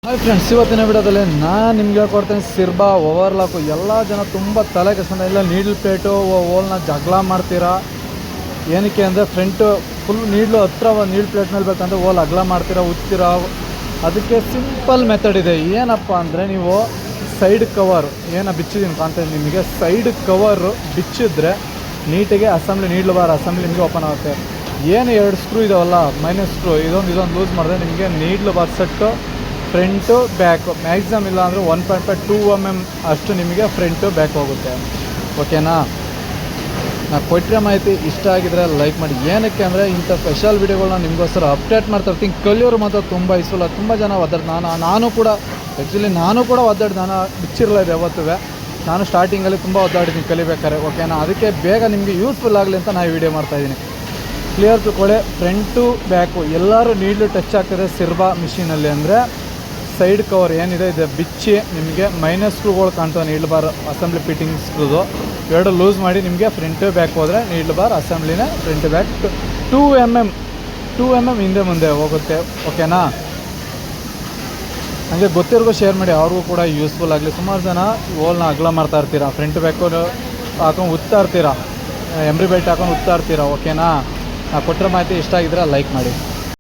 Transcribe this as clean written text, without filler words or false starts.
Hi friends, ಇವತ್ತಿನ ವಿಡಿಯೋದಲ್ಲಿ ನಾನು ನಿಮ್ಗೆ ಹೇಳ್ಕೊಡ್ತೇನೆ ಸಿರ್ಬಾ ಓವರ್ಲಾಕು. ಎಲ್ಲ ಜನ ತುಂಬ ತಲೆ ಕೆಡಿಸ್ಕೊಂಡು ಇಲ್ಲ ನೀಡ್ಲ್ ಪ್ಲೇಟು ಓಲ್ನ ಜಗಳ ಮಾಡ್ತೀರಾ. ಏನಕ್ಕೆ ಅಂದರೆ ಫ್ರಂಟು ಫುಲ್ ನೀಡ್ಲು ಹತ್ರ ನೀಡ್ಲ್ ಪ್ಲೇಟ್ ಮೇಲೆ ಬೇಕಂದ್ರೆ ಓಲ್ ಅಗಲ ಮಾಡ್ತೀರಾ, ಉತ್ತೀರಾ. ಅದಕ್ಕೆ ಸಿಂಪಲ್ ಮೆಥಡ್ ಇದೆ. ಏನಪ್ಪ ಅಂದರೆ ನೀವು ಸೈಡ್ ಕವರ್ ಬಿಚ್ಚಿದ್ದೀನಿ ಕಾಣ್ತದೆ ನಿಮಗೆ, ಸೈಡ್ ಕವರು ಬಿಚ್ಚಿದ್ರೆ ನೀಟಿಗೆ ಅಸೆಂಬ್ಲಿ ನೀಡ್ಲು ಬಾರ್ ಅಸೆಂಬ್ಲಿ ನಿಮಗೆ ಓಪನ್ ಆಗುತ್ತೆ. ಏನು 2 ಸ್ಕ್ರೂ ಇದಾವಲ್ಲ, ಮೈನಸ್ ಸ್ಕ್ರೂ ಇದೊಂದು ಲೂಸ್ ಮಾಡಿದ್ರೆ ನಿಮಗೆ needle bar set front back maximum ಇಲ್ಲ ಅಂದರೆ 1.5 2 mm ಅಷ್ಟು ನಿಮಗೆ ಫ್ರಂಟು ಬ್ಯಾಕ್ ಹೋಗುತ್ತೆ. ಓಕೆನಾ? ನಾನು ಕೊಟ್ಟಿರೋ ಮಾಹಿತಿ ಇಷ್ಟ ಆಗಿದ್ರೆ ಲೈಕ್ ಮಾಡಿ. ಏನಕ್ಕೆ ಅಂದರೆ ಇಂಥ ಸ್ಪೆಷಲ್ ವೀಡಿಯೋಗಳನ್ನ ನಿಮಗೋಸ್ಕರ ಅಪ್ಡೇಟ್ ಮಾಡ್ತಾ ಇರ್ತೀನಿ. ಕಲಿಯೋರು ಮಾತ್ರ ತುಂಬ ಇಷ್ಟಲ್ಲ. ತುಂಬ ಜನ ಒದ್ದಾಡ್ದು ನಾನು ಕೂಡ ಒದ್ದಾಡಿ ನಾನು ಬಿಚ್ಚಿರಲ್ಲ ಇದೆ ಯಾವತ್ತೂ. ನಾನು ಸ್ಟಾರ್ಟಿಂಗಲ್ಲಿ ತುಂಬ ಒದ್ದಾಡಿದ್ದೀನಿ ಕಲಿಬೇಕಾರೆ. ಓಕೆನಾ? ಅದಕ್ಕೆ ಬೇಗ ನಿಮಗೆ ಯೂಸ್ಫುಲ್ ಆಗಲಿ ಅಂತ ನಾನು ವಿಡಿಯೋ ಮಾಡ್ತಾಯಿದ್ದೀನಿ. ಕ್ಲಿಯರ್ ತಿಳ್ಕೊಳ್ಳಿ. ಫ್ರಂಟು ಬ್ಯಾಕು ಎಲ್ಲರೂ ನೀಡ್ಲು ಟಚ್ ಆಗ್ತದೆ ಸಿರ್ಬಾ ಮಿಷಿನಲ್ಲಿ. ಅಂದರೆ ಸೈಡ್ ಕವರ್ ಏನಿದೆ ಇದೆ ಬಿಚ್ಚಿ ನಿಮಗೆ ಮೈನಸ್ ಸ್ಕ್ರೂಗಳು ಕಾಣ್ತವೆ. ನೀಡ್ಲ್ ಬಾರ್ ಅಸೆಂಬ್ಲಿ ಫಿಟ್ಟಿಂಗ್ ಸ್ಕ್ರೂದು 2 ಲೂಸ್ ಮಾಡಿ ನಿಮಗೆ ಫ್ರಂಟು ಬ್ಯಾಕ್ ಹೋದರೆ ನೀಡ್ಲ್ ಬಾರ್ ಅಸೆಂಬ್ಲಿನೇ ಫ್ರಂಟ್ ಬ್ಯಾಕ್ 2 mm ಹಿಂದೆ ಮುಂದೆ ಹೋಗುತ್ತೆ. ಓಕೆನಾ? ಹಾಗೆ ಗೊತ್ತಿರೋರ್ಗೂ ಶೇರ್ ಮಾಡಿ, ಅವ್ರಿಗೂ ಕೂಡ ಯೂಸ್ಫುಲ್ ಆಗಲಿ. ಸುಮಾರು ಜನ ಓಲ್ನ ಅಗಲ ಮಾಡ್ತಾ ಇರ್ತೀರಾ, ಫ್ರಂಟ್ ಬ್ಯಾಕು ಹಾಕೊಂಡು ಉತ್ತಾ ಇರ್ತೀರಾ, ಎಂಬ್ರಿ ಬೆಲ್ಟ್ ಹಾಕೊಂಡು ಉತ್ತಾ ಇರ್ತೀರಾ. ಓಕೆನಾ? ಕೊಟ್ಟಿರೋ ಮಾಹಿತಿ ಇಷ್ಟ ಆಗಿದ್ರೆ ಲೈಕ್ ಮಾಡಿ.